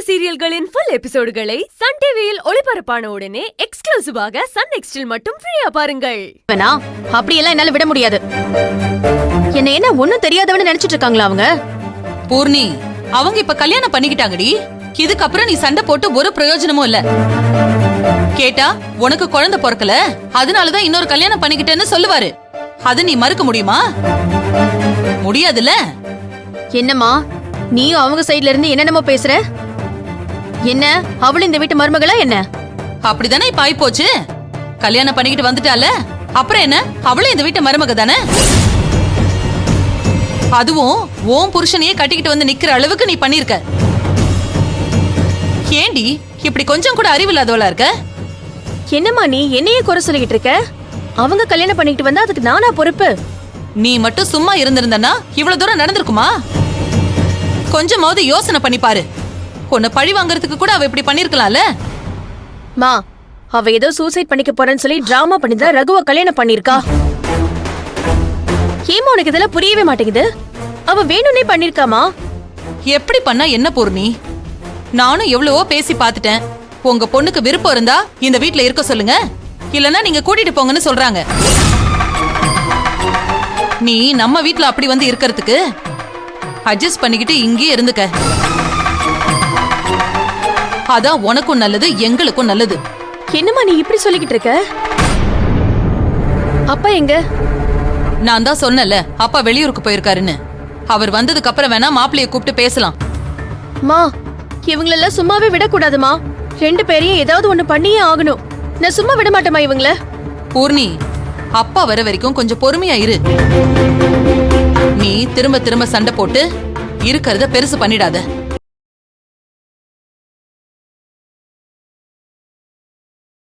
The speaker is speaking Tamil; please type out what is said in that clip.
சீரியல்களின் ஃபுல் எபிசோடுகளை சன் டிவியில் ஒளிபரப்பான உடனே எக்ஸ்க்ளூசிவாக சன் நெக்ஸ்டில் மட்டும் ஃப்ரீயா பாருங்கள். அப்படியெல்லாம் என்னால விட முடியாது. என்ன ஒண்ணும் தெரியாதவன்னு நினைச்சிட்டு இருக்காங்களா அவங்க? பூர்ணி, அவங்க இப்ப கல்யாணம் பண்ணிக்கிட்டாங்கடி. இதுக்கப்புறம் நீ சண்டை போட்டு ஒரு பிரயோஜனமும் இல்ல. கேட்டா உனக்கு குழந்தை பிறக்கல, அதனாலதான் இன்னொரு கல்யாணம் பண்ணிக்கிட்டேன்னு சொல்லுவாரு. அது நீ மறுக்க முடியுமா? முடியாதுல்ல. என்னம்மா நீ அவங்க சைடுல இருந்து என்னென்னமோ பேசுற? என்ன அவளும் இந்த வீட்டு மருமகளா என்ன? அப்படிதானே இப்ப ஆயி போச்சு. கல்யாணம் பண்ணிக்கிட்டு வந்துட்டால, அப்புறம் என்ன, அவளும் இந்த வீட்டு மருமக தானே. அதுவும் ஓம் புருஷனையே கட்டிக்கிட்டு வந்து நிக்கிற அளவுக்கு நீ பண்ணிருக்க. ஏண்டி இப்படி கொஞ்சம் கூட அறிவு இல்லாதவளா இருக்க? என்னம்மா நீ என்னையே குறை சொல்லிக்கிட்டு இருக்க? அவங்க கல்யாணம் பண்ணிக்கிட்டு வந்தா அதுக்கு நானா பொறுப்பு? நீ மட்டும் சும்மா இருந்திருந்தனா இவ்வளவு தூரம் நடந்திருக்குமா? கொஞ்சமாவது யோசனை பண்ணி பாரு. உன்னை பழி வாங்கறதுக்கு கூட அவ இப்படி பண்ணிருக்கலாம்ல. மா, அவ ஏதோ சூசைட் பண்ணிக்க போறேன்னு சொல்லி டிராமா பண்ணிதான் ரகுவ கல்யாணம் பண்ணிருக்கா. ஏமா உனக்கு இதெல்லாம் புரியவே மாட்டேங்குது? அவ வேணும்னே பண்ணிருக்காமா. எப்படி பண்ணா என்ன பூர்ணி? நானும் எவ்வளவோ பேசி பாத்துட்டேன். உங்க பொண்ணுக்கு விருப்பம் இருந்தா இந்த வீட்ல இருக்க சொல்லுங்க, இல்லன்னா நீங்க கூட்டிட்டு போங்கன்னு சொல்றாங்க. நீ நம்ம வீட்ல அப்படி வந்து இருக்கிறதுக்கு அட்ஜஸ்ட் பண்ணிக்கிட்டு இங்கே இருந்துக்க. அதான் உனக்கும் நல்லது, எங்களுக்கும் நல்லது. என்னம்மா நீ இப்படி சொல்லிக்கிட்டு இருக்க? அப்பா எங்க? நான் தான் சொன்னல, அப்பா வெளியூருக்கு போயிருக்காருன்னு. அவர் வந்ததுக்கு அப்புறம் வேணா மாப்பிள்ளைய கூப்பிட்டு பேசலாம். மா, இவங்களெல்லாம் சும்மாவே விடக்கூடாதுமா. ரெண்டு பேரையும் ஏதாவது ஒண்ணு பண்ணியே ஆகணும். நான் சும்மா விட மாட்டேமா இவங்கள. பூர்ணி, அப்பா வர வரைக்கும் கொஞ்சம் பொறுமையா இரு. நீ திரும்ப திரும்ப சண்டை போட்டு இருக்கிறத பெருசு பண்ணிடாத.